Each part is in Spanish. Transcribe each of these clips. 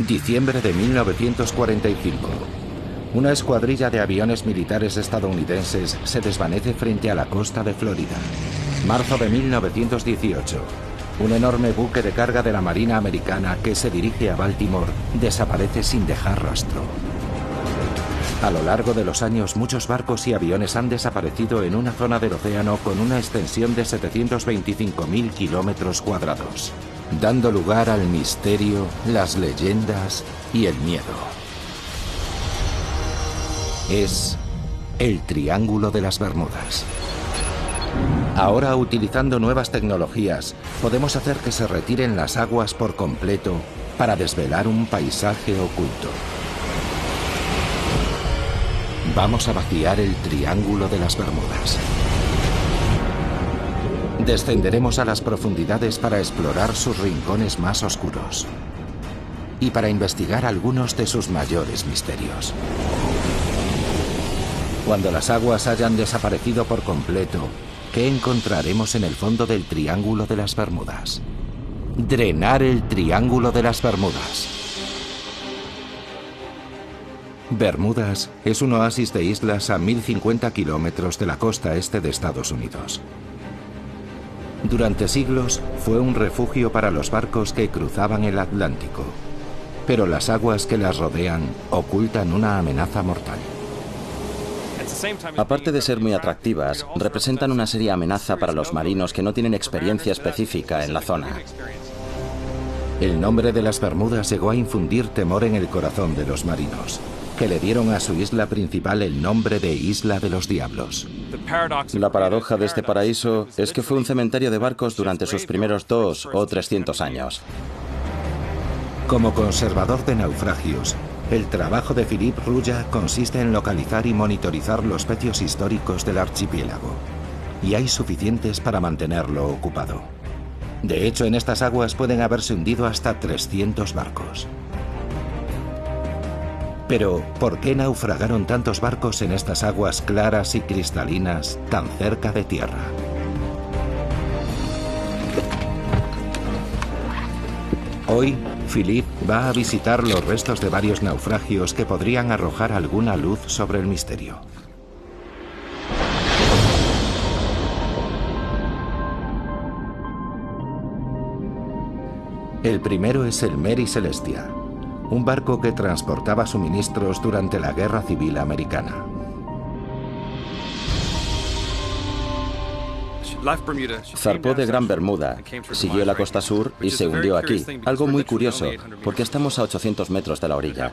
Diciembre de 1945. Una escuadrilla de aviones militares estadounidenses se desvanece frente a la costa de Florida. Marzo de 1918. Un enorme buque de carga de la Marina Americana que se dirige a Baltimore desaparece sin dejar rastro. A lo largo de los años, muchos barcos y aviones han desaparecido en una zona del océano con una extensión de 725.000 kilómetros cuadrados, dando lugar al misterio, las leyendas y el miedo. Es el Triángulo de las Bermudas. Ahora, utilizando nuevas tecnologías, podemos hacer que se retiren las aguas por completo para desvelar un paisaje oculto. Vamos a vaciar el Triángulo de las Bermudas. Descenderemos a las profundidades para explorar sus rincones más oscuros y para investigar algunos de sus mayores misterios. Cuando las aguas hayan desaparecido por completo, ¿qué encontraremos en el fondo del Triángulo de las Bermudas? Drenar el Triángulo de las Bermudas. Bermudas es un oasis de islas a 1050 kilómetros de la costa este de Estados Unidos. Durante siglos fue un refugio para los barcos que cruzaban el Atlántico, pero las aguas que las rodean ocultan una amenaza mortal. Aparte de ser muy atractivas, representan una seria amenaza para los marinos que no tienen experiencia específica en la zona. El nombre de las Bermudas llegó a infundir temor en el corazón de los marinos, que le dieron a su isla principal el nombre de Isla de los Diablos. La paradoja de este paraíso es que fue un cementerio de barcos durante sus primeros 200 o 300 años. Como conservador de naufragios, el trabajo de Philippe Rouillat consiste en localizar y monitorizar los pecios históricos del archipiélago, y hay suficientes para mantenerlo ocupado. De hecho, en estas aguas pueden haberse hundido hasta 300 barcos. Pero, ¿por qué naufragaron tantos barcos en estas aguas claras y cristalinas tan cerca de tierra? Hoy, Philippe va a visitar los restos de varios naufragios que podrían arrojar alguna luz sobre el misterio. El primero es el Mary Celestia, un barco que transportaba suministros durante la Guerra Civil Americana. Zarpó de Gran Bermuda, siguió la costa sur y se hundió aquí. Algo muy curioso, porque estamos a 800 metros de la orilla.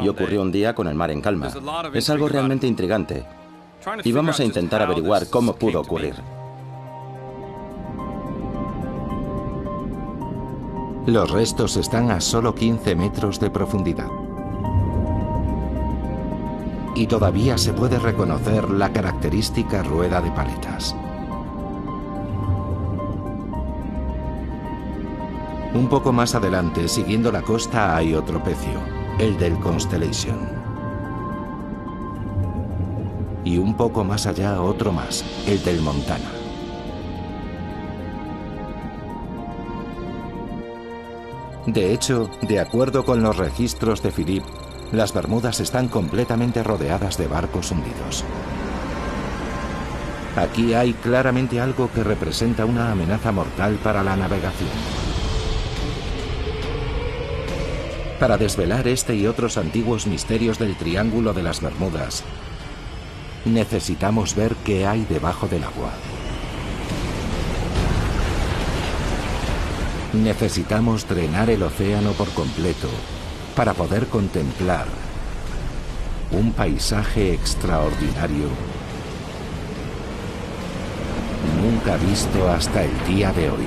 Y ocurrió un día con el mar en calma. Es algo realmente intrigante. Y vamos a intentar averiguar cómo pudo ocurrir. Los restos están a solo 15 metros de profundidad. Y todavía se puede reconocer la característica rueda de paletas. Un poco más adelante, siguiendo la costa, hay otro pecio, el del Constellation. Y un poco más allá otro más, el del Montana. De hecho, de acuerdo con los registros de Philippe, las Bermudas están completamente rodeadas de barcos hundidos. Aquí hay claramente algo que representa una amenaza mortal para la navegación. Para desvelar este y otros antiguos misterios del Triángulo de las Bermudas, necesitamos ver qué hay debajo del agua. Necesitamos drenar el océano por completo para poder contemplar un paisaje extraordinario nunca visto hasta el día de hoy.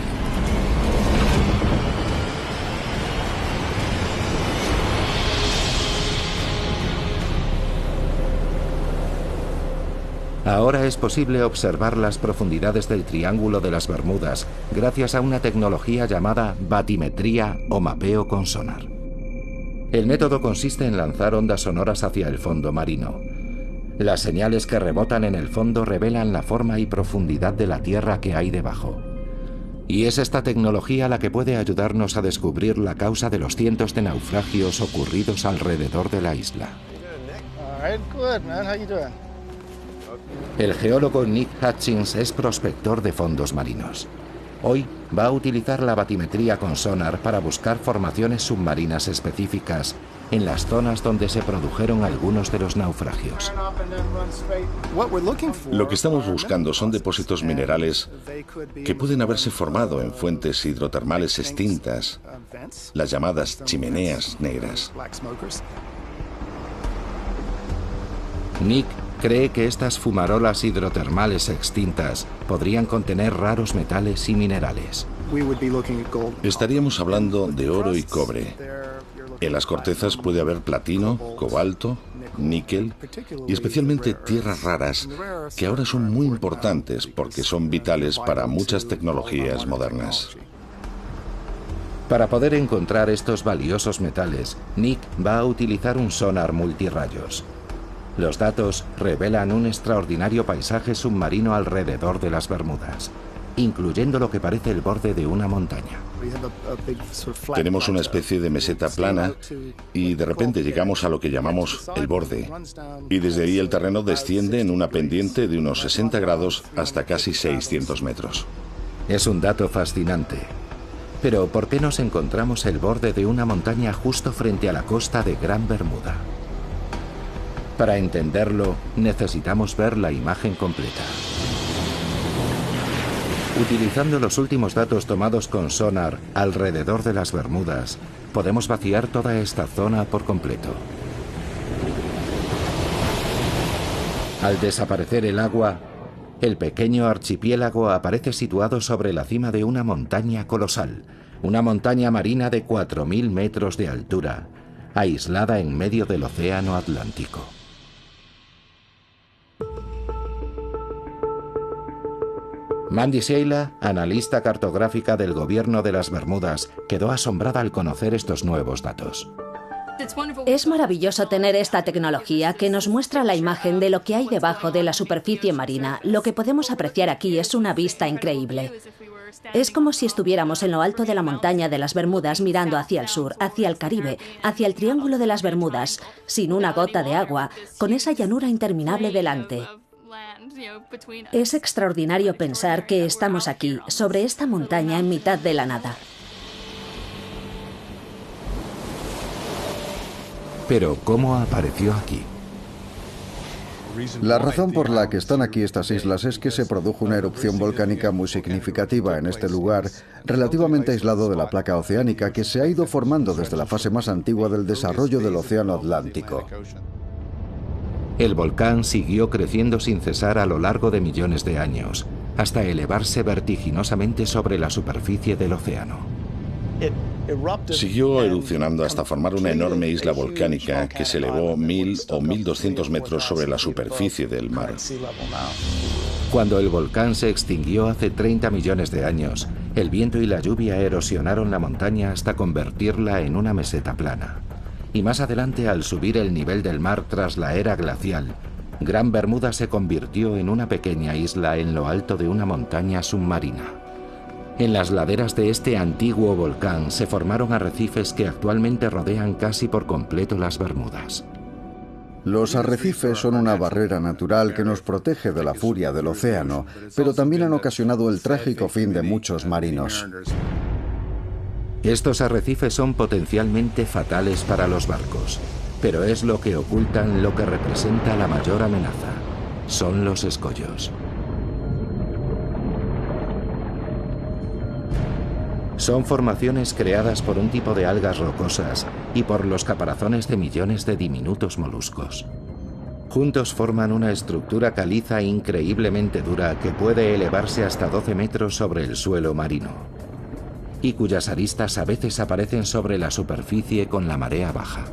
Ahora es posible observar las profundidades del Triángulo de las Bermudas gracias a una tecnología llamada batimetría o mapeo con sonar. El método consiste en lanzar ondas sonoras hacia el fondo marino. Las señales que rebotan en el fondo revelan la forma y profundidad de la tierra que hay debajo. Y es esta tecnología la que puede ayudarnos a descubrir la causa de los cientos de naufragios ocurridos alrededor de la isla. El geólogo Nick Hutchins es prospector de fondos marinos. Hoy va a utilizar la batimetría con sonar para buscar formaciones submarinas específicas en las zonas donde se produjeron algunos de los naufragios. Lo que estamos buscando son depósitos minerales que pueden haberse formado en fuentes hidrotermales extintas, las llamadas chimeneas negras. Nick cree que estas fumarolas hidrotermales extintas podrían contener raros metales y minerales. Estaríamos hablando de oro y cobre. En las cortezas puede haber platino, cobalto, níquel y especialmente tierras raras que ahora son muy importantes porque son vitales para muchas tecnologías modernas. Para poder encontrar estos valiosos metales, Nick va a utilizar un sonar multirrayos. Los datos revelan un extraordinario paisaje submarino alrededor de las Bermudas, incluyendo lo que parece el borde de una montaña. Tenemos una especie de meseta plana y de repente llegamos a lo que llamamos el borde. Y desde ahí el terreno desciende en una pendiente de unos 60 grados hasta casi 600 metros. Es un dato fascinante. Pero ¿por qué nos encontramos el borde de una montaña justo frente a la costa de Gran Bermuda? Para entenderlo, necesitamos ver la imagen completa. Utilizando los últimos datos tomados con sonar alrededor de las Bermudas, podemos vaciar toda esta zona por completo. Al desaparecer el agua, el pequeño archipiélago aparece situado sobre la cima de una montaña colosal, una montaña marina de 4.000 metros de altura, aislada en medio del Océano Atlántico. Mandy Sheila, analista cartográfica del gobierno de las Bermudas, quedó asombrada al conocer estos nuevos datos. Es maravilloso tener esta tecnología que nos muestra la imagen de lo que hay debajo de la superficie marina. Lo que podemos apreciar aquí es una vista increíble. Es como si estuviéramos en lo alto de la montaña de las Bermudas mirando hacia el sur, hacia el Caribe, hacia el Triángulo de las Bermudas, sin una gota de agua, con esa llanura interminable delante. Es extraordinario pensar que estamos aquí, sobre esta montaña en mitad de la nada. Pero, ¿cómo apareció aquí? La razón por la que están aquí estas islas es que se produjo una erupción volcánica muy significativa en este lugar, relativamente aislado de la placa oceánica que se ha ido formando desde la fase más antigua del desarrollo del Océano Atlántico. El volcán siguió creciendo sin cesar a lo largo de millones de años, hasta elevarse vertiginosamente sobre la superficie del océano. Siguió erupcionando hasta formar una enorme isla volcánica que se elevó 1.000 o 1.200 metros sobre la superficie del mar. Cuando el volcán se extinguió hace 30 millones de años, el viento y la lluvia erosionaron la montaña hasta convertirla en una meseta plana. Y más adelante, al subir el nivel del mar tras la era glacial, Gran Bermuda se convirtió en una pequeña isla en lo alto de una montaña submarina. En las laderas de este antiguo volcán se formaron arrecifes que actualmente rodean casi por completo las Bermudas. Los arrecifes son una barrera natural que nos protege de la furia del océano, pero también han ocasionado el trágico fin de muchos marinos. Estos arrecifes son potencialmente fatales para los barcos, pero es lo que ocultan lo que representa la mayor amenaza. Son los escollos. Son formaciones creadas por un tipo de algas rocosas y por los caparazones de millones de diminutos moluscos. Juntos forman una estructura caliza increíblemente dura que puede elevarse hasta 12 metros sobre el suelo marino, y cuyas aristas a veces aparecen sobre la superficie con la marea baja.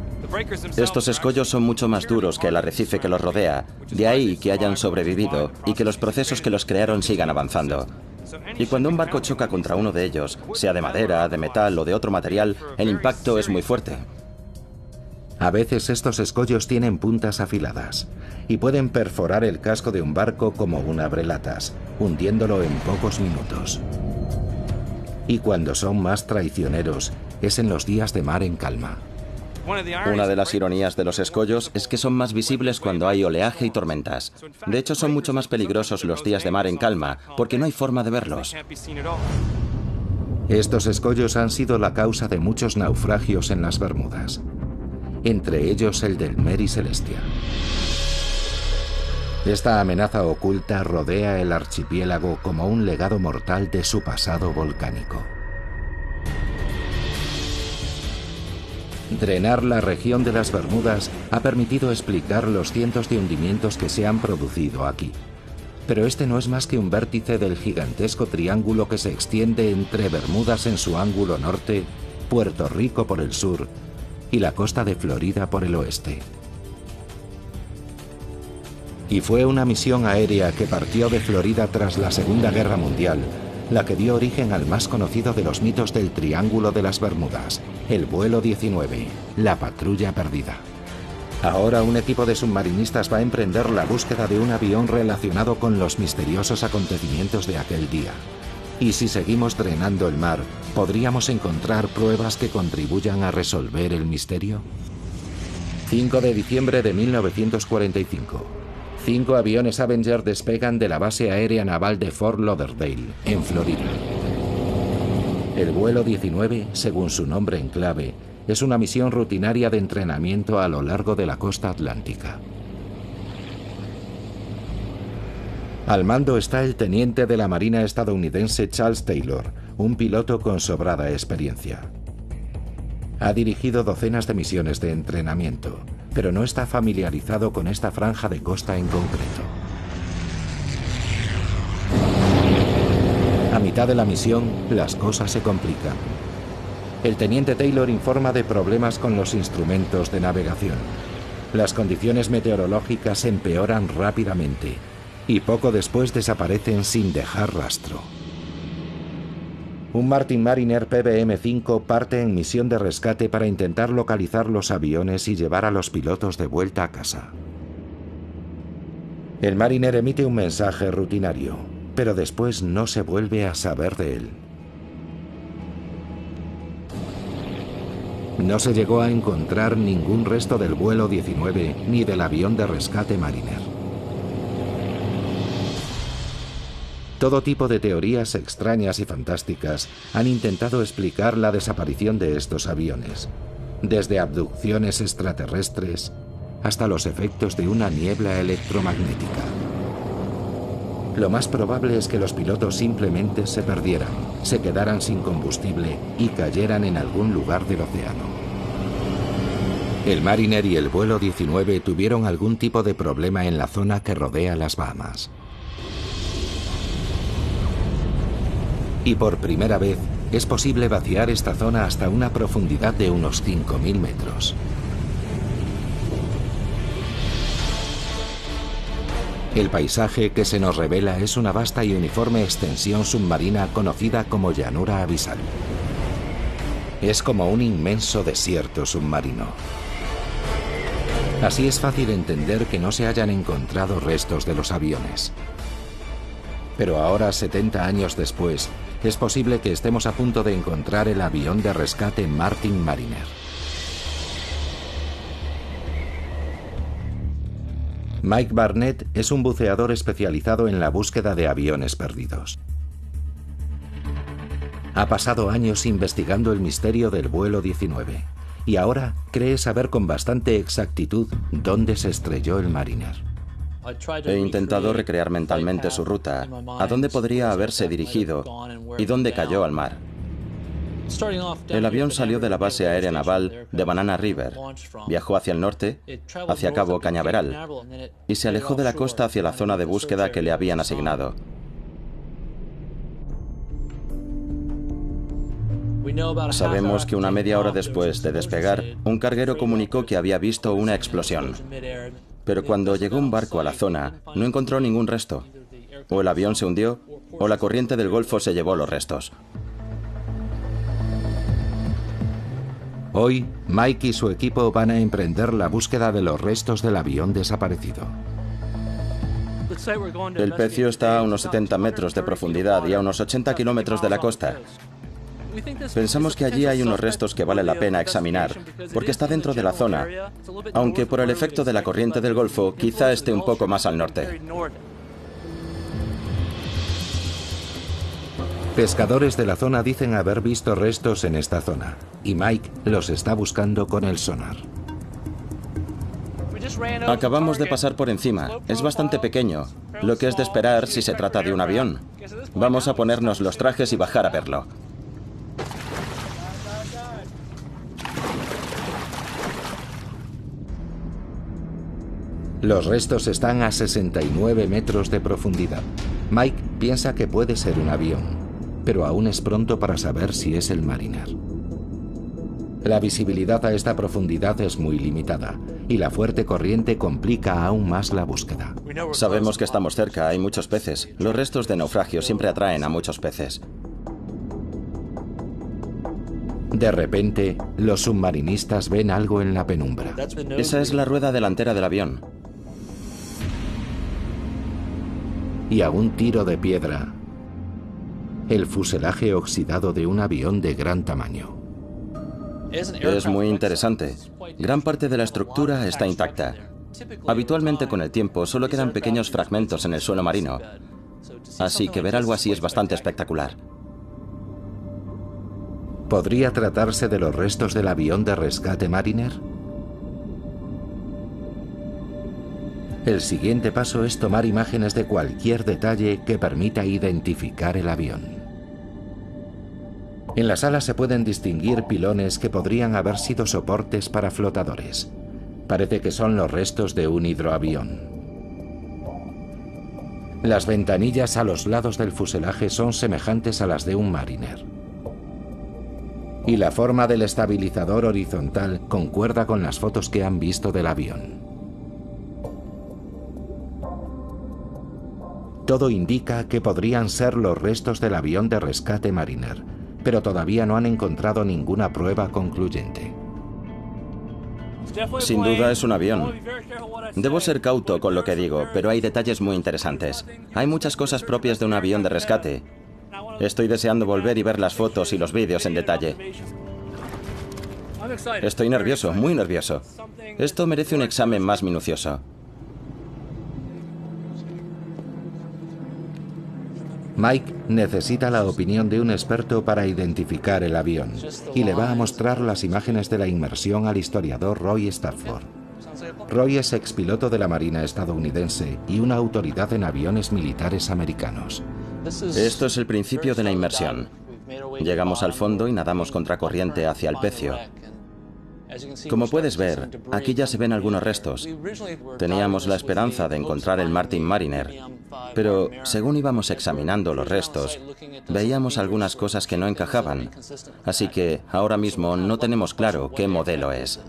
Estos escollos son mucho más duros que el arrecife que los rodea, de ahí que hayan sobrevivido y que los procesos que los crearon sigan avanzando. Y cuando un barco choca contra uno de ellos, sea de madera, de metal o de otro material, el impacto es muy fuerte. A veces estos escollos tienen puntas afiladas y pueden perforar el casco de un barco como un abrelatas, hundiéndolo en pocos minutos. Y cuando son más traicioneros es en los días de mar en calma. Una de las ironías de los escollos es que son más visibles cuando hay oleaje y tormentas. De hecho, son mucho más peligrosos los días de mar en calma, porque no hay forma de verlos. Estos escollos han sido la causa de muchos naufragios en las Bermudas, entre ellos el del Mary Celestia. Esta amenaza oculta rodea el archipiélago como un legado mortal de su pasado volcánico. Drenar la región de las Bermudas ha permitido explicar los cientos de hundimientos que se han producido aquí. Pero este no es más que un vértice del gigantesco triángulo que se extiende entre Bermudas en su ángulo norte, Puerto Rico por el sur y la costa de Florida por el oeste. Y fue una misión aérea que partió de Florida tras la Segunda Guerra Mundial la que dio origen al más conocido de los mitos del Triángulo de las Bermudas, el vuelo 19, la patrulla perdida. Ahora un equipo de submarinistas va a emprender la búsqueda de un avión relacionado con los misteriosos acontecimientos de aquel día. Y si seguimos drenando el mar, ¿podríamos encontrar pruebas que contribuyan a resolver el misterio? 5 de diciembre de 1945. 5 aviones Avenger despegan de la base aérea naval de Fort Lauderdale, en Florida. El vuelo 19, según su nombre en clave, es una misión rutinaria de entrenamiento a lo largo de la costa atlántica. Al mando está el teniente de la Marina estadounidense Charles Taylor, un piloto con sobrada experiencia. Ha dirigido docenas de misiones de entrenamiento, pero no está familiarizado con esta franja de costa en concreto. A mitad de la misión, las cosas se complican. El teniente Taylor informa de problemas con los instrumentos de navegación. Las condiciones meteorológicas empeoran rápidamente y poco después desaparecen sin dejar rastro. Un Martin Mariner PBM-5 parte en misión de rescate para intentar localizar los aviones y llevar a los pilotos de vuelta a casa. El Mariner emite un mensaje rutinario, pero después no se vuelve a saber de él. No se llegó a encontrar ningún resto del vuelo 19 ni del avión de rescate Mariner. Todo tipo de teorías extrañas y fantásticas han intentado explicar la desaparición de estos aviones, desde abducciones extraterrestres hasta los efectos de una niebla electromagnética. Lo más probable es que los pilotos simplemente se perdieran, se quedaran sin combustible y cayeran en algún lugar del océano. El Mariner y el vuelo 19 tuvieron algún tipo de problema en la zona que rodea las Bahamas. Y por primera vez es posible vaciar esta zona hasta una profundidad de unos 5.000 metros. El paisaje que se nos revela es una vasta y uniforme extensión submarina conocida como llanura abisal. Es como un inmenso desierto submarino. Así es fácil entender que no se hayan encontrado restos de los aviones. Pero ahora, 70 años después, es posible que estemos a punto de encontrar el avión de rescate Martin Mariner. Mike Barnett es un buceador especializado en la búsqueda de aviones perdidos. Ha pasado años investigando el misterio del vuelo 19 y ahora cree saber con bastante exactitud dónde se estrelló el Mariner. He intentado recrear mentalmente su ruta, a dónde podría haberse dirigido y dónde cayó al mar. El avión salió de la base aérea naval de Banana River, viajó hacia el norte, hacia Cabo Cañaveral, y se alejó de la costa hacia la zona de búsqueda que le habían asignado. Sabemos que una media hora después de despegar, un carguero comunicó que había visto una explosión. Pero cuando llegó un barco a la zona, no encontró ningún resto. O el avión se hundió, o la corriente del Golfo se llevó los restos. Hoy, Mike y su equipo van a emprender la búsqueda de los restos del avión desaparecido. El pecio está a unos 70 metros de profundidad y a unos 80 kilómetros de la costa. Pensamos que allí hay unos restos que vale la pena examinar, porque está dentro de la zona, aunque por el efecto de la corriente del Golfo quizá esté un poco más al norte. Pescadores de la zona dicen haber visto restos en esta zona, y Mike los está buscando con el sonar. Acabamos de pasar por encima. Es bastante pequeño, lo que es de esperar si se trata de un avión. Vamos a ponernos los trajes y bajar a verlo. Los restos están a 69 metros de profundidad. Mike piensa que puede ser un avión, pero aún es pronto para saber si es el Mariner. La visibilidad a esta profundidad es muy limitada, y la fuerte corriente complica aún más la búsqueda. Sabemos que estamos cerca, hay muchos peces. Los restos de naufragio siempre atraen a muchos peces. De repente, los submarinistas ven algo en la penumbra. Esa es la rueda delantera del avión. Y a un tiro de piedra, el fuselaje oxidado de un avión de gran tamaño. Es muy interesante. Gran parte de la estructura está intacta. Habitualmente con el tiempo solo quedan pequeños fragmentos en el suelo marino. Así que ver algo así es bastante espectacular. ¿Podría tratarse de los restos del avión de rescate Mariner? El siguiente paso es tomar imágenes de cualquier detalle que permita identificar el avión. En la sala se pueden distinguir pilones que podrían haber sido soportes para flotadores. Parece que son los restos de un hidroavión. Las ventanillas a los lados del fuselaje son semejantes a las de un Mariner. Y la forma del estabilizador horizontal concuerda con las fotos que han visto del avión. Todo indica que podrían ser los restos del avión de rescate Mariner, pero todavía no han encontrado ninguna prueba concluyente. Sin duda es un avión. Debo ser cauto con lo que digo, pero hay detalles muy interesantes. Hay muchas cosas propias de un avión de rescate. Estoy deseando volver y ver las fotos y los vídeos en detalle. Estoy nervioso, muy nervioso. Esto merece un examen más minucioso. Mike necesita la opinión de un experto para identificar el avión y le va a mostrar las imágenes de la inmersión al historiador Roy Stafford. Roy es expiloto de la Marina estadounidense y una autoridad en aviones militares americanos. Esto es el principio de la inmersión. Llegamos al fondo y nadamos contracorriente hacia el pecio. Como puedes ver, aquí ya se ven algunos restos. Teníamos la esperanza de encontrar el Martin Mariner, pero según íbamos examinando los restos, veíamos algunas cosas que no encajaban. Así que ahora mismo no tenemos claro qué modelo es.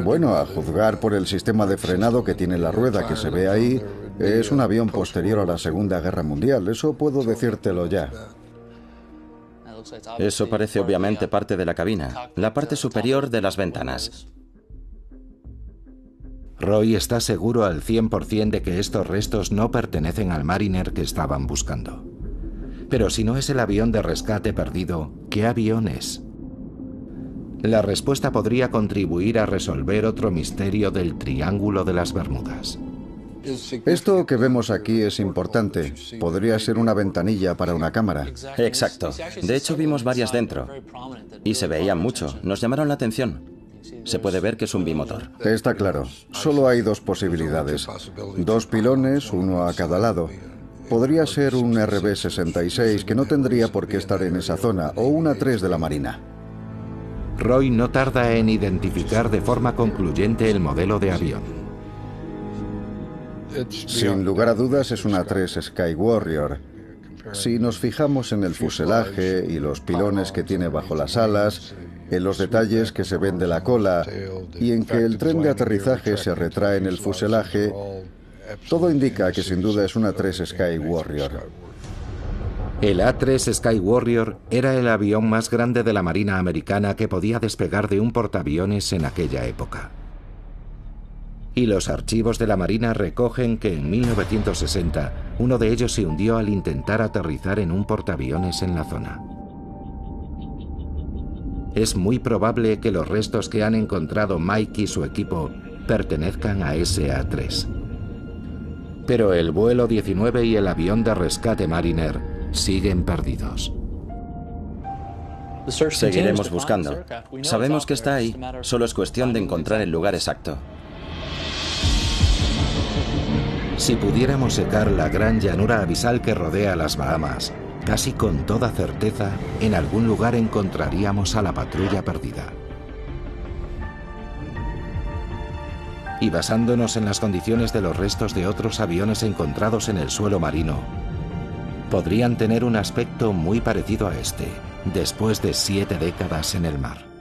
Bueno, a juzgar por el sistema de frenado que tiene la rueda que se ve ahí, es un avión posterior a la Segunda Guerra Mundial. Eso puedo decírtelo ya. Eso parece obviamente parte de la cabina, la parte superior de las ventanas. Roy está seguro al 100% de que estos restos no pertenecen al Mariner que estaban buscando. Pero si no es el avión de rescate perdido, ¿qué avión es? La respuesta podría contribuir a resolver otro misterio del Triángulo de las Bermudas. Esto que vemos aquí es importante. Podría ser una ventanilla para una cámara. Exacto. De hecho, vimos varias dentro. Y se veían mucho. Nos llamaron la atención. Se puede ver que es un bimotor. Está claro. Solo hay dos posibilidades. Dos pilones, uno a cada lado. Podría ser un RB-66 que no tendría por qué estar en esa zona, o un A-3 de la Marina. Roy no tarda en identificar de forma concluyente el modelo de avión. Sin lugar a dudas es una A-3 Sky Warrior. Si nos fijamos en el fuselaje y los pilones que tiene bajo las alas, en los detalles que se ven de la cola y en que el tren de aterrizaje se retrae en el fuselaje, todo indica que sin duda es una A-3 Sky Warrior. El A-3 Sky Warrior era el avión más grande de la Marina americana que podía despegar de un portaaviones en aquella época. Y los archivos de la Marina recogen que en 1960 uno de ellos se hundió al intentar aterrizar en un portaaviones en la zona. Es muy probable que los restos que han encontrado Mike y su equipo pertenezcan a SA-3. Pero el vuelo 19 y el avión de rescate Mariner siguen perdidos. Seguiremos buscando. Sabemos que está ahí, solo es cuestión de encontrar el lugar exacto. Si pudiéramos secar la gran llanura abisal que rodea las Bahamas, casi con toda certeza, en algún lugar encontraríamos a la patrulla perdida. Y basándonos en las condiciones de los restos de otros aviones encontrados en el suelo marino, podrían tener un aspecto muy parecido a este, después de 7 décadas en el mar.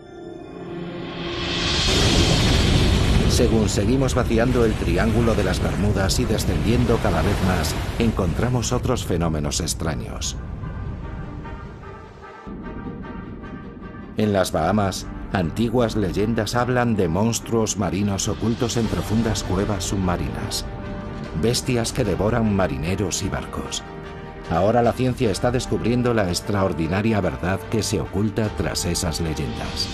Según seguimos vaciando el Triángulo de las Bermudas y descendiendo cada vez más, encontramos otros fenómenos extraños. En las Bahamas, antiguas leyendas hablan de monstruos marinos ocultos en profundas cuevas submarinas, bestias que devoran marineros y barcos. Ahora la ciencia está descubriendo la extraordinaria verdad que se oculta tras esas leyendas.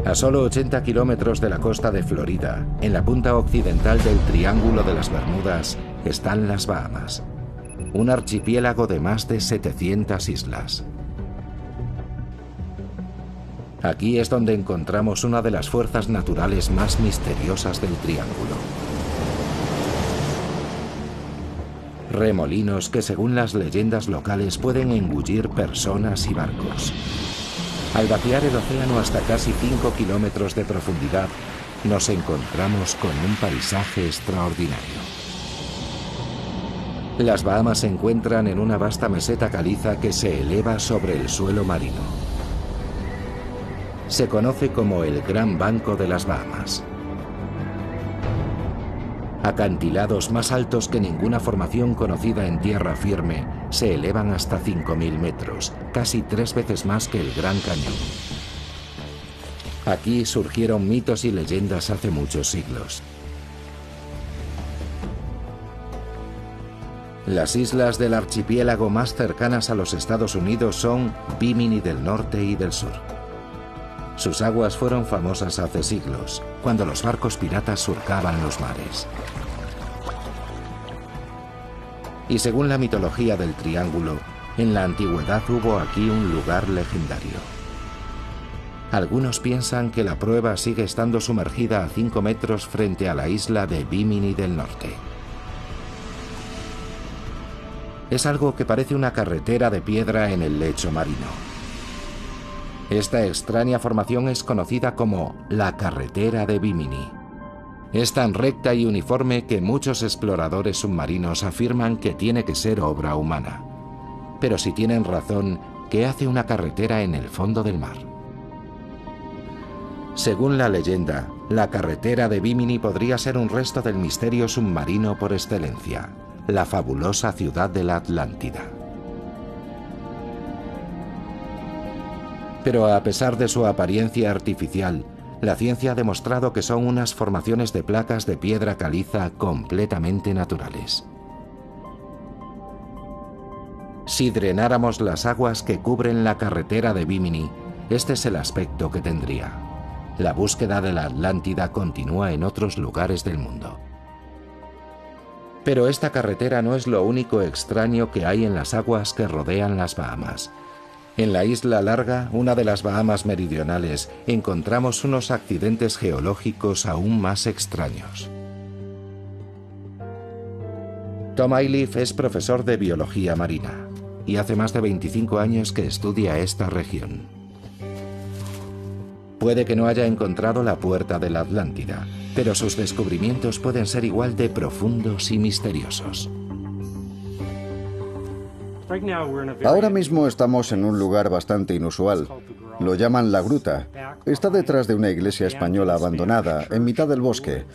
A solo 80 kilómetros de la costa de Florida, en la punta occidental del Triángulo de las Bermudas, están las Bahamas, un archipiélago de más de 700 islas. Aquí es donde encontramos una de las fuerzas naturales más misteriosas del Triángulo. Remolinos que, según las leyendas locales, pueden engullir personas y barcos. Al vaciar el océano hasta casi 5 kilómetros de profundidad, nos encontramos con un paisaje extraordinario. Las Bahamas se encuentran en una vasta meseta caliza que se eleva sobre el suelo marino. Se conoce como el Gran Banco de las Bahamas. Acantilados más altos que ninguna formación conocida en tierra firme se elevan hasta 5.000 metros, casi 3 veces más que el Gran Cañón. Aquí surgieron mitos y leyendas hace muchos siglos. Las islas del archipiélago más cercanas a los Estados Unidos son Bimini del norte y del sur. Sus aguas fueron famosas hace siglos, cuando los barcos piratas surcaban los mares. Y según la mitología del Triángulo, en la antigüedad hubo aquí un lugar legendario. Algunos piensan que la prueba sigue estando sumergida a 5 metros frente a la isla de Bimini del norte. Es algo que parece una carretera de piedra en el lecho marino. Esta extraña formación es conocida como la carretera de Bimini. Es tan recta y uniforme que muchos exploradores submarinos afirman que tiene que ser obra humana. Pero si tienen razón, ¿qué hace una carretera en el fondo del mar? Según la leyenda, la carretera de Bimini podría ser un resto del misterio submarino por excelencia, la fabulosa ciudad de la Atlántida. Pero a pesar de su apariencia artificial, la ciencia ha demostrado que son unas formaciones de placas de piedra caliza completamente naturales. Si drenáramos las aguas que cubren la carretera de Bimini, este es el aspecto que tendría. La búsqueda de la Atlántida continúa en otros lugares del mundo. Pero esta carretera no es lo único extraño que hay en las aguas que rodean las Bahamas. En la Isla Larga, una de las Bahamas meridionales, encontramos unos accidentes geológicos aún más extraños. Tom Ayliffe es profesor de biología marina y hace más de 25 años que estudia esta región. Puede que no haya encontrado la puerta de la Atlántida, pero sus descubrimientos pueden ser igual de profundos y misteriosos. Ahora mismo estamos en un lugar bastante inusual. Lo llaman La Gruta. Está detrás de una iglesia española abandonada, en mitad del bosque.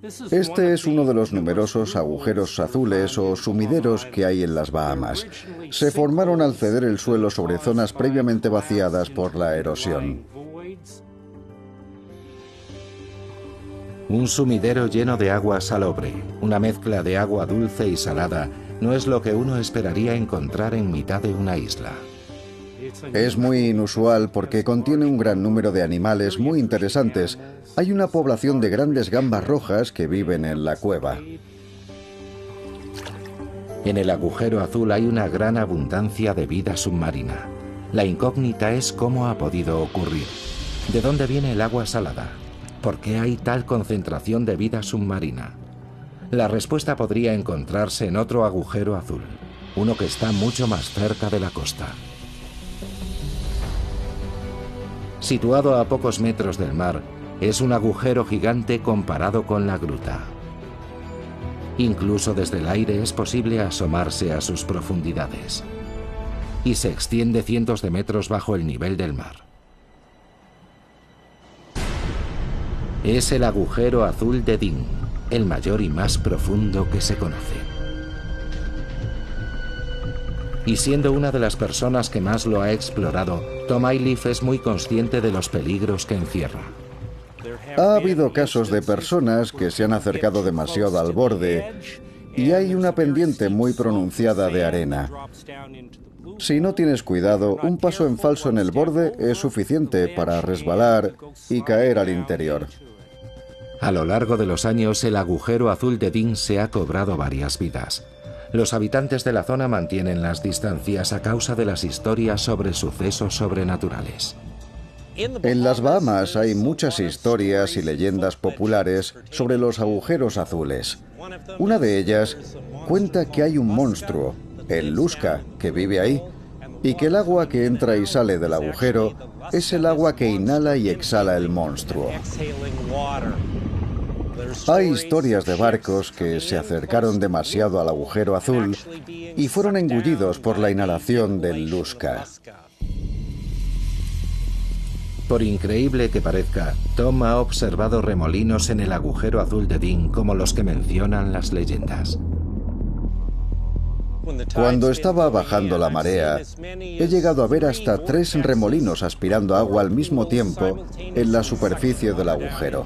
Este es uno de los numerosos agujeros azules o sumideros que hay en las Bahamas. Se formaron al ceder el suelo sobre zonas previamente vaciadas por la erosión. Un sumidero lleno de agua salobre, una mezcla de agua dulce y salada, no es lo que uno esperaría encontrar en mitad de una isla. Es muy inusual porque contiene un gran número de animales muy interesantes. Hay una población de grandes gambas rojas que viven en la cueva. En el agujero azul hay una gran abundancia de vida submarina. La incógnita es cómo ha podido ocurrir. ¿De dónde viene el agua salada? ¿Por qué hay tal concentración de vida submarina? La respuesta podría encontrarse en otro agujero azul, uno que está mucho más cerca de la costa. Situado a pocos metros del mar, es un agujero gigante comparado con la gruta. Incluso desde el aire es posible asomarse a sus profundidades. Y se extiende cientos de metros bajo el nivel del mar. Es el agujero azul de Dean, el mayor y más profundo que se conoce. Y siendo una de las personas que más lo ha explorado, Tom Ayliff es muy consciente de los peligros que encierra. Ha habido casos de personas que se han acercado demasiado al borde y hay una pendiente muy pronunciada de arena. Si no tienes cuidado, un paso en falso en el borde es suficiente para resbalar y caer al interior. A lo largo de los años, el agujero azul de Dean se ha cobrado varias vidas. Los habitantes de la zona mantienen las distancias a causa de las historias sobre sucesos sobrenaturales. En las Bahamas hay muchas historias y leyendas populares sobre los agujeros azules. Una de ellas cuenta que hay un monstruo, el Lusca, que vive ahí, y que el agua que entra y sale del agujero es el agua que inhala y exhala el monstruo. Hay historias de barcos que se acercaron demasiado al agujero azul y fueron engullidos por la inhalación del Lusca. Por increíble que parezca, Tom ha observado remolinos en el agujero azul de Dean como los que mencionan las leyendas. Cuando estaba bajando la marea, he llegado a ver hasta 3 remolinos aspirando agua al mismo tiempo en la superficie del agujero.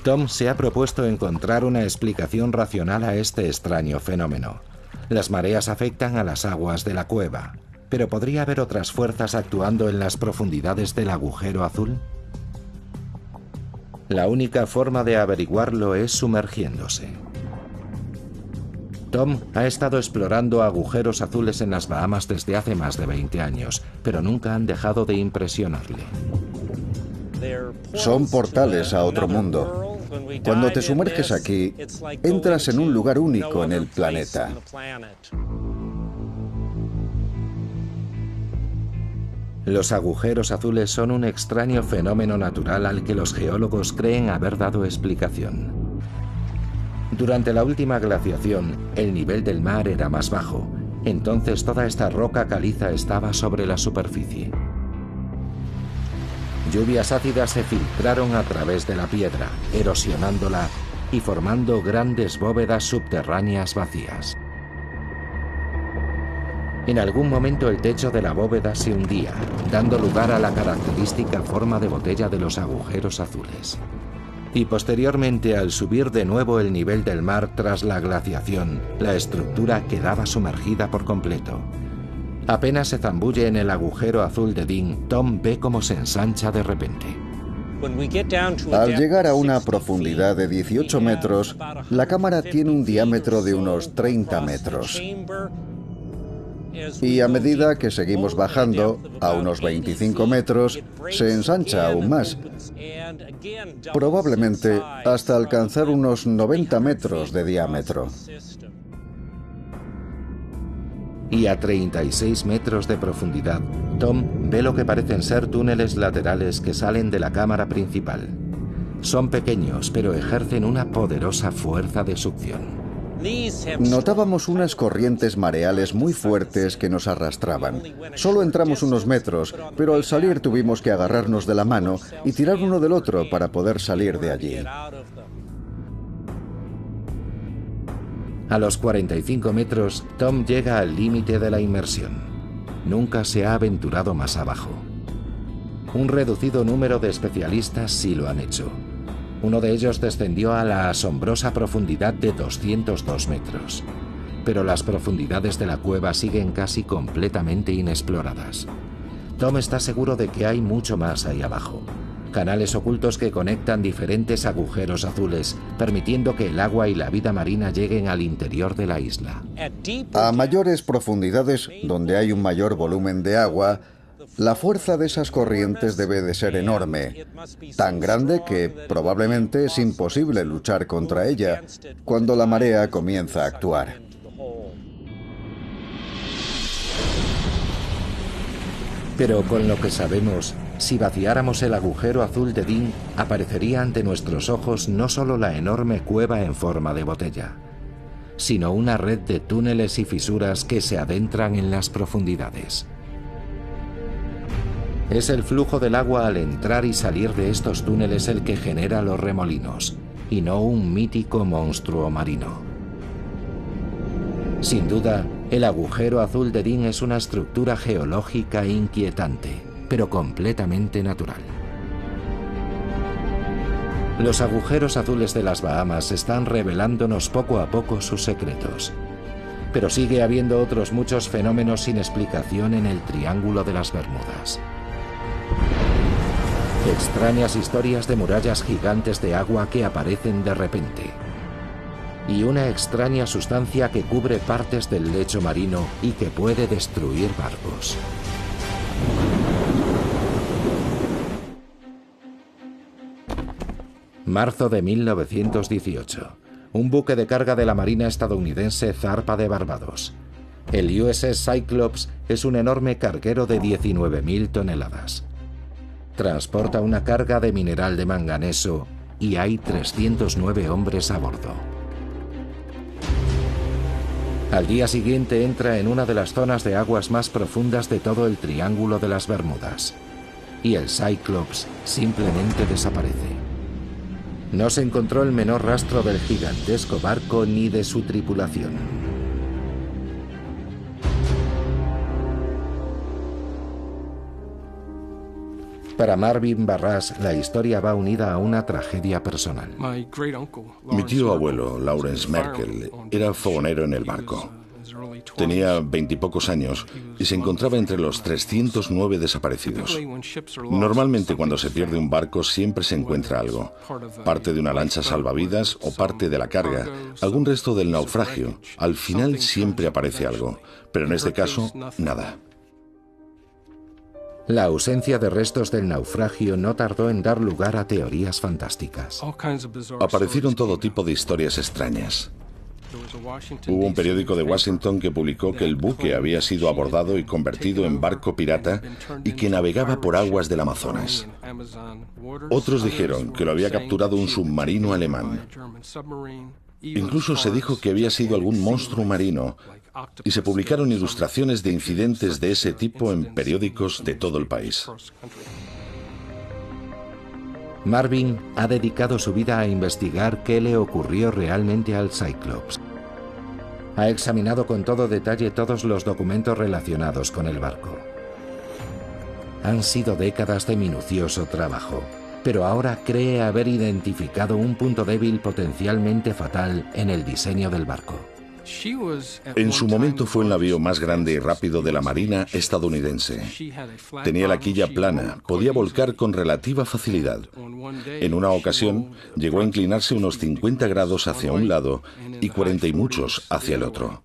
Tom se ha propuesto encontrar una explicación racional a este extraño fenómeno. Las mareas afectan a las aguas de la cueva, pero ¿podría haber otras fuerzas actuando en las profundidades del agujero azul? La única forma de averiguarlo es sumergiéndose. Tom ha estado explorando agujeros azules en las Bahamas desde hace más de 20 años, pero nunca han dejado de impresionarle. Son portales a otro mundo. Cuando te sumerges aquí, entras en un lugar único en el planeta. Los agujeros azules son un extraño fenómeno natural al que los geólogos creen haber dado explicación. Durante la última glaciación, el nivel del mar era más bajo. Entonces toda esta roca caliza estaba sobre la superficie. Lluvias ácidas se filtraron a través de la piedra, erosionándola y formando grandes bóvedas subterráneas vacías. En algún momento el techo de la bóveda se hundía, dando lugar a la característica forma de botella de los agujeros azules. Y posteriormente, al subir de nuevo el nivel del mar tras la glaciación, la estructura quedaba sumergida por completo. Apenas se zambulle en el agujero azul de Dean, Tom ve cómo se ensancha de repente. Al llegar a una profundidad de 18 metros, la cámara tiene un diámetro de unos 30 metros. Y a medida que seguimos bajando, a unos 25 metros, se ensancha aún más, probablemente hasta alcanzar unos 90 metros de diámetro. Y a 36 metros de profundidad, Tom ve lo que parecen ser túneles laterales que salen de la cámara principal. Son pequeños, pero ejercen una poderosa fuerza de succión. Notábamos unas corrientes mareales muy fuertes que nos arrastraban. Solo entramos unos metros, pero al salir tuvimos que agarrarnos de la mano y tirar uno del otro para poder salir de allí. A los 45 metros, Tom llega al límite de la inmersión. Nunca se ha aventurado más abajo. Un reducido número de especialistas sí lo han hecho. Uno de ellos descendió a la asombrosa profundidad de 202 metros. Pero las profundidades de la cueva siguen casi completamente inexploradas. Tom está seguro de que hay mucho más ahí abajo. Canales ocultos que conectan diferentes agujeros azules, permitiendo que el agua y la vida marina lleguen al interior de la isla. A mayores profundidades, donde hay un mayor volumen de agua, la fuerza de esas corrientes debe de ser enorme, tan grande que probablemente es imposible luchar contra ella cuando la marea comienza a actuar. Pero con lo que sabemos, si vaciáramos el agujero azul de Dean, aparecería ante nuestros ojos no solo la enorme cueva en forma de botella, sino una red de túneles y fisuras que se adentran en las profundidades. Es el flujo del agua al entrar y salir de estos túneles el que genera los remolinos, y no un mítico monstruo marino. Sin duda, el agujero azul de Dean es una estructura geológica inquietante, pero completamente natural. Los agujeros azules de las Bahamas están revelándonos poco a poco sus secretos. Pero sigue habiendo otros muchos fenómenos sin explicación en el Triángulo de las Bermudas. Extrañas historias de murallas gigantes de agua que aparecen de repente. Y una extraña sustancia que cubre partes del lecho marino y que puede destruir barcos. Marzo de 1918. Un buque de carga de la Marina estadounidense zarpa de Barbados. El USS Cyclops es un enorme carguero de 19.000 toneladas. Transporta una carga de mineral de manganeso y hay 309 hombres a bordo. Al día siguiente entra en una de las zonas de aguas más profundas de todo el Triángulo de las Bermudas. Y el Cyclops simplemente desaparece. No se encontró el menor rastro del gigantesco barco ni de su tripulación. Para Marvin Barras, la historia va unida a una tragedia personal. Mi tío abuelo, Lawrence Merkel, era fogonero en el barco. Tenía 20 y pocos años y se encontraba entre los 309 desaparecidos. Normalmente cuando se pierde un barco siempre se encuentra algo. Parte de una lancha salvavidas o parte de la carga, algún resto del naufragio. Al final siempre aparece algo, pero en este caso, nada. La ausencia de restos del naufragio no tardó en dar lugar a teorías fantásticas. Aparecieron todo tipo de historias extrañas. Hubo un periódico de Washington que publicó que el buque había sido abordado y convertido en barco pirata y que navegaba por aguas del Amazonas. Otros dijeron que lo había capturado un submarino alemán. Incluso se dijo que había sido algún monstruo marino y se publicaron ilustraciones de incidentes de ese tipo en periódicos de todo el país. Marvin ha dedicado su vida a investigar qué le ocurrió realmente al Cyclops. Ha examinado con todo detalle todos los documentos relacionados con el barco. Han sido décadas de minucioso trabajo, pero ahora cree haber identificado un punto débil potencialmente fatal en el diseño del barco. En su momento fue el navío más grande y rápido de la Marina estadounidense. Tenía la quilla plana, podía volcar con relativa facilidad. En una ocasión llegó a inclinarse unos 50 grados hacia un lado y 40 y muchos hacia el otro.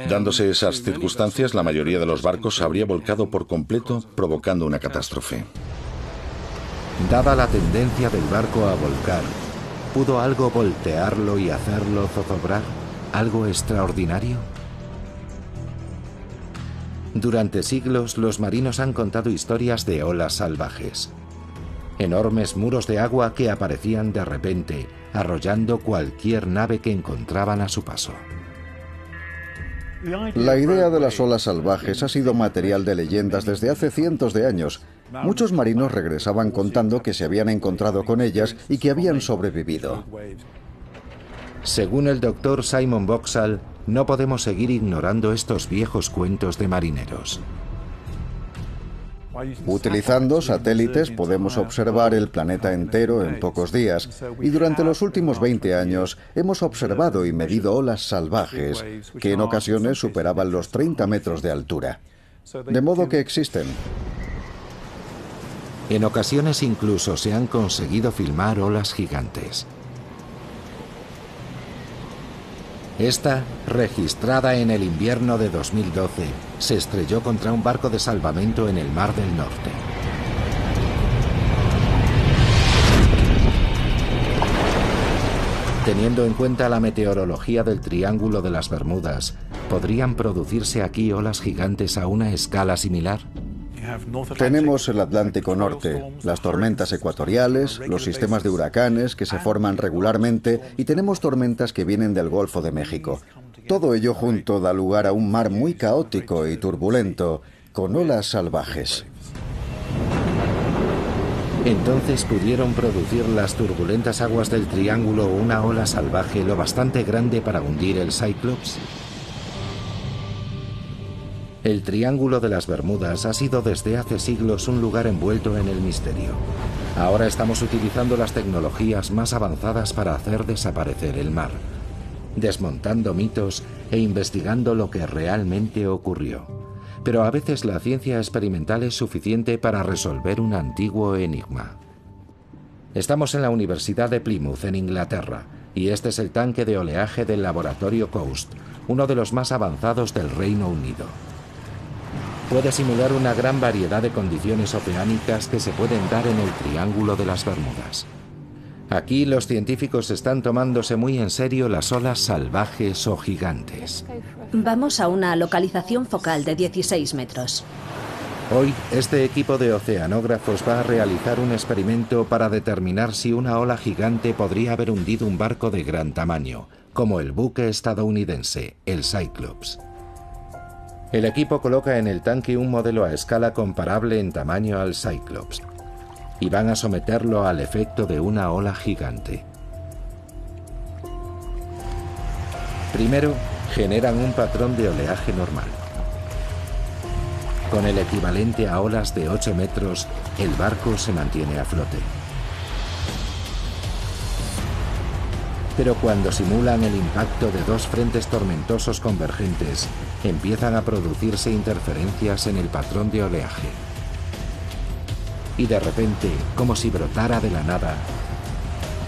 Dándose esas circunstancias, la mayoría de los barcos habría volcado por completo, provocando una catástrofe. Dada la tendencia del barco a volcar, ¿pudo algo voltearlo y hacerlo zozobrar? ¿Algo extraordinario? Durante siglos, los marinos han contado historias de olas salvajes. Enormes muros de agua que aparecían de repente, arrollando cualquier nave que encontraban a su paso. La idea de las olas salvajes ha sido material de leyendas desde hace cientos de años. Muchos marinos regresaban contando que se habían encontrado con ellas y que habían sobrevivido. Según el doctor Simon Boxall, no podemos seguir ignorando estos viejos cuentos de marineros. Utilizando satélites podemos observar el planeta entero en pocos días, y durante los últimos 20 años hemos observado y medido olas salvajes que en ocasiones superaban los 30 metros de altura. De modo que existen. En ocasiones incluso se han conseguido filmar olas gigantes. Esta, registrada en el invierno de 2012, se estrelló contra un barco de salvamento en el Mar del Norte. Teniendo en cuenta la meteorología del Triángulo de las Bermudas, ¿podrían producirse aquí olas gigantes a una escala similar? Tenemos el Atlántico Norte, las tormentas ecuatoriales, los sistemas de huracanes que se forman regularmente y tenemos tormentas que vienen del Golfo de México. Todo ello junto da lugar a un mar muy caótico y turbulento, con olas salvajes. Entonces pudieron producir las turbulentas aguas del Triángulo una ola salvaje lo bastante grande para hundir el Cyclops. El Triángulo de las Bermudas ha sido desde hace siglos un lugar envuelto en el misterio. Ahora estamos utilizando las tecnologías más avanzadas para hacer desaparecer el mar, desmontando mitos e investigando lo que realmente ocurrió. Pero a veces la ciencia experimental es suficiente para resolver un antiguo enigma. Estamos en la Universidad de Plymouth, en Inglaterra, y este es el tanque de oleaje del laboratorio Coast, uno de los más avanzados del Reino Unido. Puede simular una gran variedad de condiciones oceánicas que se pueden dar en el Triángulo de las Bermudas. Aquí los científicos están tomándose muy en serio las olas salvajes o gigantes. Vamos a una localización focal de 16 metros. Hoy, este equipo de oceanógrafos va a realizar un experimento para determinar si una ola gigante podría haber hundido un barco de gran tamaño, como el buque estadounidense, el Cyclops. El equipo coloca en el tanque un modelo a escala comparable en tamaño al Cyclops y van a someterlo al efecto de una ola gigante. Primero, generan un patrón de oleaje normal. Con el equivalente a olas de 8 metros, el barco se mantiene a flote. Pero cuando simulan el impacto de dos frentes tormentosos convergentes, empiezan a producirse interferencias en el patrón de oleaje. Y de repente, como si brotara de la nada,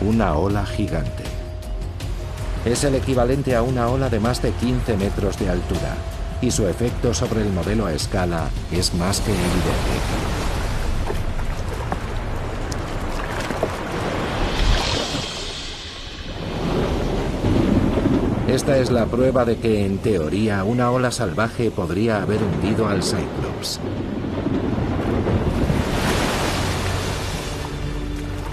una ola gigante. Es el equivalente a una ola de más de 15 metros de altura, y su efecto sobre el modelo a escala es más que evidente. Esta es la prueba de que, en teoría, una ola salvaje podría haber hundido al Cyclops.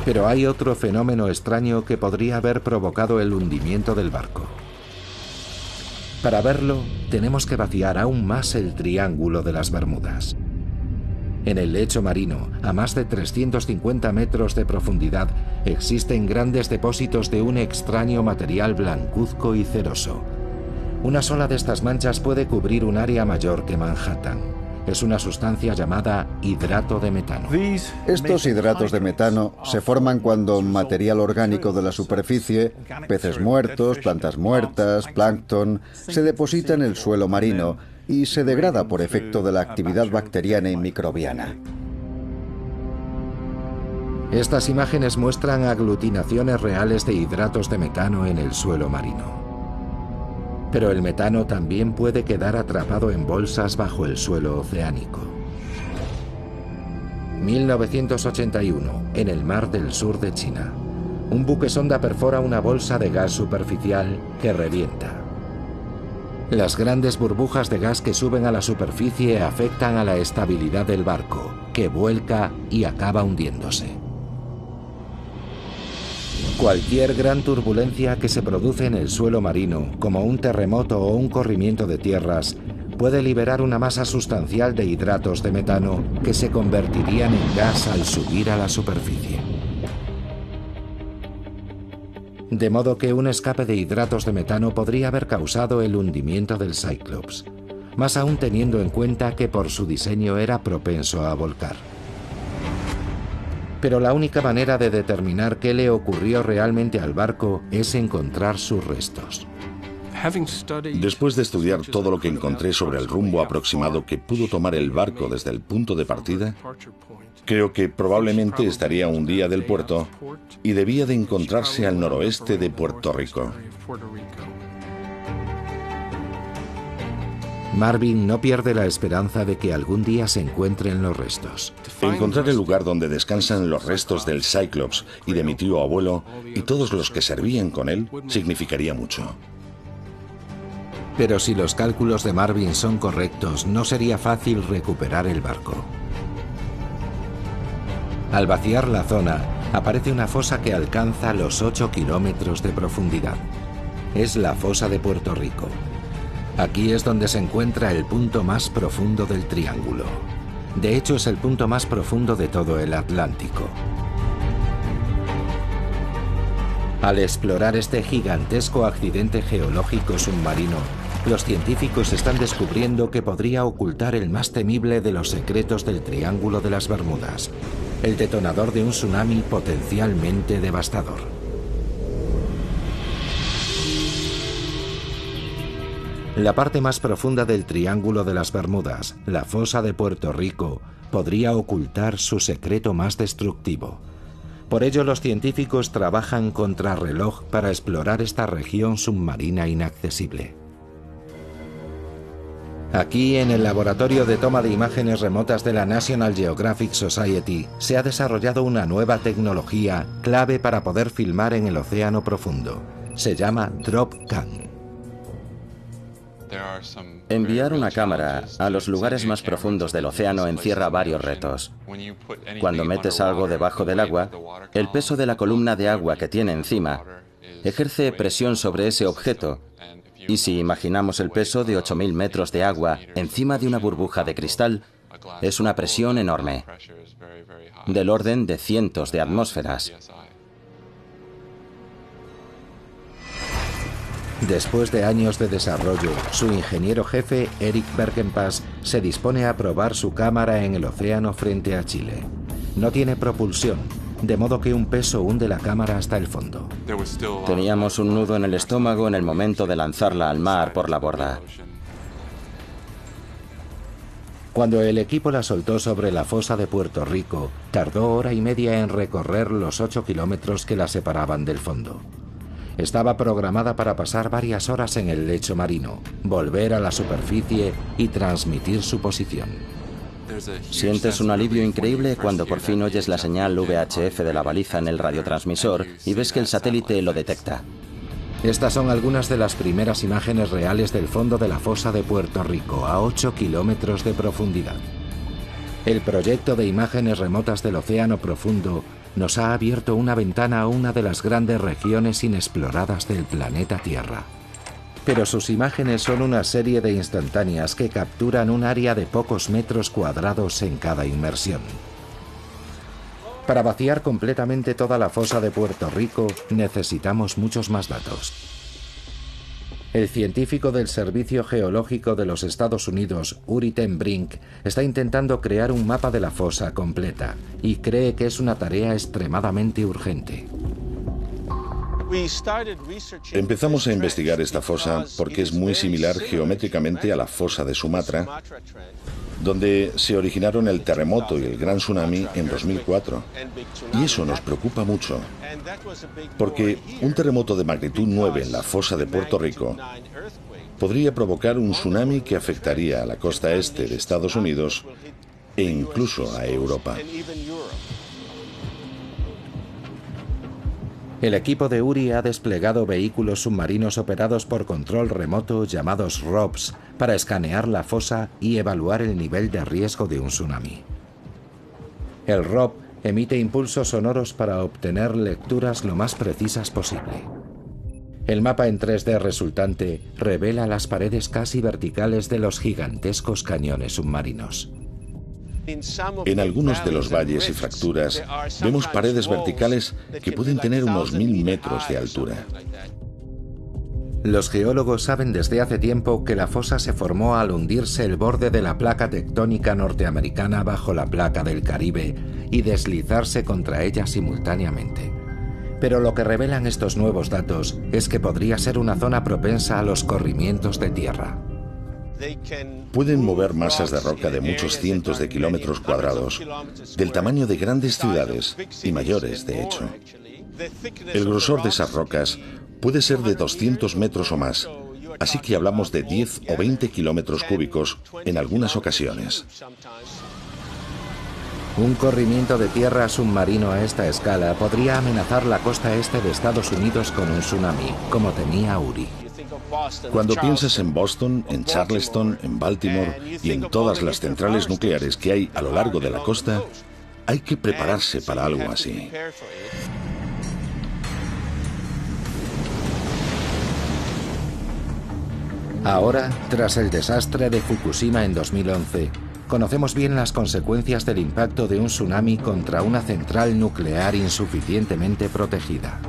Pero hay otro fenómeno extraño que podría haber provocado el hundimiento del barco. Para verlo, tenemos que vaciar aún más el Triángulo de las Bermudas. En el lecho marino, a más de 350 metros de profundidad, existen grandes depósitos de un extraño material blancuzco y ceroso. Una sola de estas manchas puede cubrir un área mayor que Manhattan. Es una sustancia llamada hidrato de metano. Estos hidratos de metano se forman cuando material orgánico de la superficie, peces muertos, plantas muertas, plancton, se deposita en el suelo marino y se degrada por efecto de la actividad bacteriana y microbiana. Estas imágenes muestran aglutinaciones reales de hidratos de metano en el suelo marino. Pero el metano también puede quedar atrapado en bolsas bajo el suelo oceánico. 1981, en el mar del sur de China. Un buque sonda perfora una bolsa de gas superficial que revienta. Las grandes burbujas de gas que suben a la superficie afectan a la estabilidad del barco, que vuelca y acaba hundiéndose. Cualquier gran turbulencia que se produce en el suelo marino, como un terremoto o un corrimiento de tierras, puede liberar una masa sustancial de hidratos de metano que se convertirían en gas al subir a la superficie. De modo que un escape de hidratos de metano podría haber causado el hundimiento del Cyclops, más aún teniendo en cuenta que por su diseño era propenso a volcar. Pero la única manera de determinar qué le ocurrió realmente al barco es encontrar sus restos. Después de estudiar todo lo que encontré sobre el rumbo aproximado que pudo tomar el barco desde el punto de partida, creo que probablemente estaría un día del puerto y debía de encontrarse al noroeste de Puerto Rico. Marvin no pierde la esperanza de que algún día se encuentren los restos. Encontrar el lugar donde descansan los restos del Cyclops y de mi tío abuelo y todos los que servían con él significaría mucho. Pero si los cálculos de Marvin son correctos, no sería fácil recuperar el barco. Al vaciar la zona, aparece una fosa que alcanza los 8 kilómetros de profundidad. Es la fosa de Puerto Rico. Aquí es donde se encuentra el punto más profundo del triángulo. De hecho, es el punto más profundo de todo el Atlántico. Al explorar este gigantesco accidente geológico submarino, los científicos están descubriendo que podría ocultar el más temible de los secretos del Triángulo de las Bermudas, el detonador de un tsunami potencialmente devastador. La parte más profunda del Triángulo de las Bermudas, la fosa de Puerto Rico, podría ocultar su secreto más destructivo. Por ello, los científicos trabajan contrarreloj para explorar esta región submarina inaccesible. Aquí, en el laboratorio de toma de imágenes remotas de la National Geographic Society, se ha desarrollado una nueva tecnología clave para poder filmar en el océano profundo. Se llama DropCam. Enviar una cámara a los lugares más profundos del océano encierra varios retos. Cuando metes algo debajo del agua, el peso de la columna de agua que tiene encima ejerce presión sobre ese objeto. Y si imaginamos el peso de 8.000 metros de agua encima de una burbuja de cristal, es una presión enorme, del orden de cientos de atmósferas. Después de años de desarrollo, su ingeniero jefe, Eric Berkenpass, se dispone a probar su cámara en el océano frente a Chile. No tiene propulsión, de modo que un peso hunde la cámara hasta el fondo. Teníamos un nudo en el estómago en el momento de lanzarla al mar por la borda. Cuando el equipo la soltó sobre la fosa de Puerto Rico, tardó 1 hora y media en recorrer los 8 kilómetros que la separaban del fondo. Estaba programada para pasar varias horas en el lecho marino, volver a la superficie y transmitir su posición. Sientes un alivio increíble cuando por fin oyes la señal VHF de la baliza en el radiotransmisor y ves que el satélite lo detecta. Estas son algunas de las primeras imágenes reales del fondo de la fosa de Puerto Rico, a 8 kilómetros de profundidad. El proyecto de imágenes remotas del océano profundo nos ha abierto una ventana a una de las grandes regiones inexploradas del planeta Tierra. Pero sus imágenes son una serie de instantáneas que capturan un área de pocos metros cuadrados en cada inmersión. Para vaciar completamente toda la fosa de Puerto Rico necesitamos muchos más datos. El científico del Servicio Geológico de los Estados Unidos, Uri ten Brink, está intentando crear un mapa de la fosa completa y cree que es una tarea extremadamente urgente. Empezamos a investigar esta fosa porque es muy similar geométricamente a la fosa de Sumatra, donde se originaron el terremoto y el gran tsunami en 2004. Y eso nos preocupa mucho, porque un terremoto de magnitud 9 en la fosa de Puerto Rico podría provocar un tsunami que afectaría a la costa este de Estados Unidos e incluso a Europa. El equipo de Uri ha desplegado vehículos submarinos operados por control remoto llamados ROVs para escanear la fosa y evaluar el nivel de riesgo de un tsunami. El ROV Emite impulsos sonoros para obtener lecturas lo más precisas posible. El mapa en 3D resultante revela las paredes casi verticales de los gigantescos cañones submarinos. En algunos de los valles y fracturas vemos paredes verticales que pueden tener unos 1000 metros de altura. Los geólogos saben desde hace tiempo que la fosa se formó al hundirse el borde de la placa tectónica norteamericana bajo la placa del Caribe y deslizarse contra ella simultáneamente. Pero lo que revelan estos nuevos datos es que podría ser una zona propensa a los corrimientos de tierra. Pueden mover masas de roca de muchos cientos de kilómetros cuadrados, del tamaño de grandes ciudades y mayores, de hecho. El grosor de esas rocas puede ser de 200 metros o más, así que hablamos de 10 o 20 kilómetros cúbicos en algunas ocasiones. Un corrimiento de tierra submarino a esta escala podría amenazar la costa este de Estados Unidos con un tsunami, como temía Uri. Cuando piensas en Boston, en Charleston, en Baltimore y en todas las centrales nucleares que hay a lo largo de la costa, hay que prepararse para algo así. Ahora, tras el desastre de Fukushima en 2011, conocemos bien las consecuencias del impacto de un tsunami contra una central nuclear insuficientemente protegida.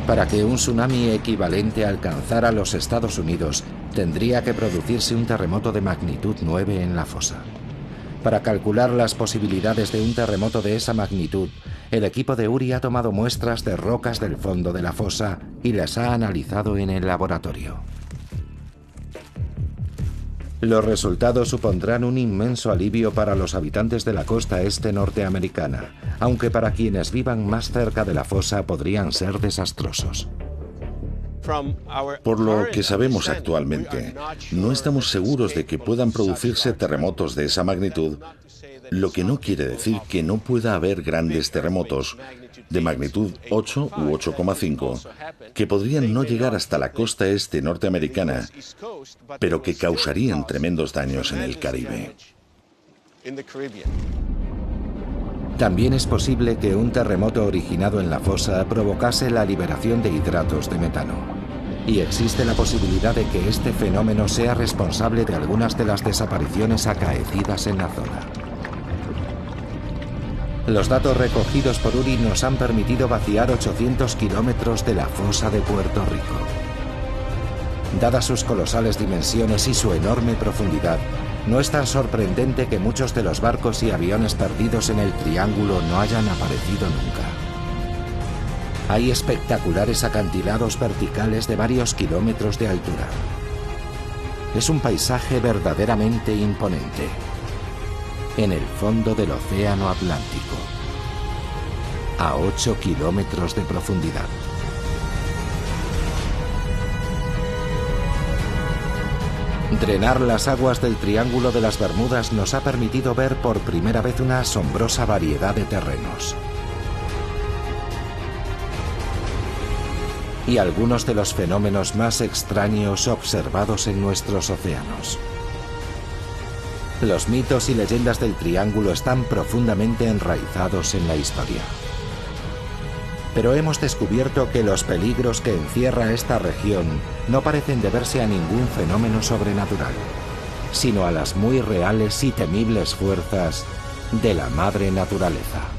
Para que un tsunami equivalente alcanzara los Estados Unidos, tendría que producirse un terremoto de magnitud 9 en la fosa. Para calcular las posibilidades de un terremoto de esa magnitud, el equipo de Uri ha tomado muestras de rocas del fondo de la fosa y las ha analizado en el laboratorio. Los resultados supondrán un inmenso alivio para los habitantes de la costa este norteamericana, aunque para quienes vivan más cerca de la fosa podrían ser desastrosos. Por lo que sabemos actualmente, no estamos seguros de que puedan producirse terremotos de esa magnitud, lo que no quiere decir que no pueda haber grandes terremotos de magnitud 8 u 8,5, que podrían no llegar hasta la costa este norteamericana, pero que causarían tremendos daños en el Caribe. También es posible que un terremoto originado en la fosa provocase la liberación de hidratos de metano. Y existe la posibilidad de que este fenómeno sea responsable de algunas de las desapariciones acaecidas en la zona. Los datos recogidos por Uri nos han permitido vaciar 800 kilómetros de la fosa de Puerto Rico. Dadas sus colosales dimensiones y su enorme profundidad, no es tan sorprendente que muchos de los barcos y aviones perdidos en el triángulo no hayan aparecido nunca. Hay espectaculares acantilados verticales de varios kilómetros de altura. Es un paisaje verdaderamente imponente. En el fondo del Océano Atlántico, a 8 kilómetros de profundidad. Drenar las aguas del Triángulo de las Bermudas nos ha permitido ver por primera vez una asombrosa variedad de terrenos. Y algunos de los fenómenos más extraños observados en nuestros océanos. Los mitos y leyendas del Triángulo están profundamente enraizados en la historia. Pero hemos descubierto que los peligros que encierra esta región no parecen deberse a ningún fenómeno sobrenatural, sino a las muy reales y temibles fuerzas de la madre naturaleza.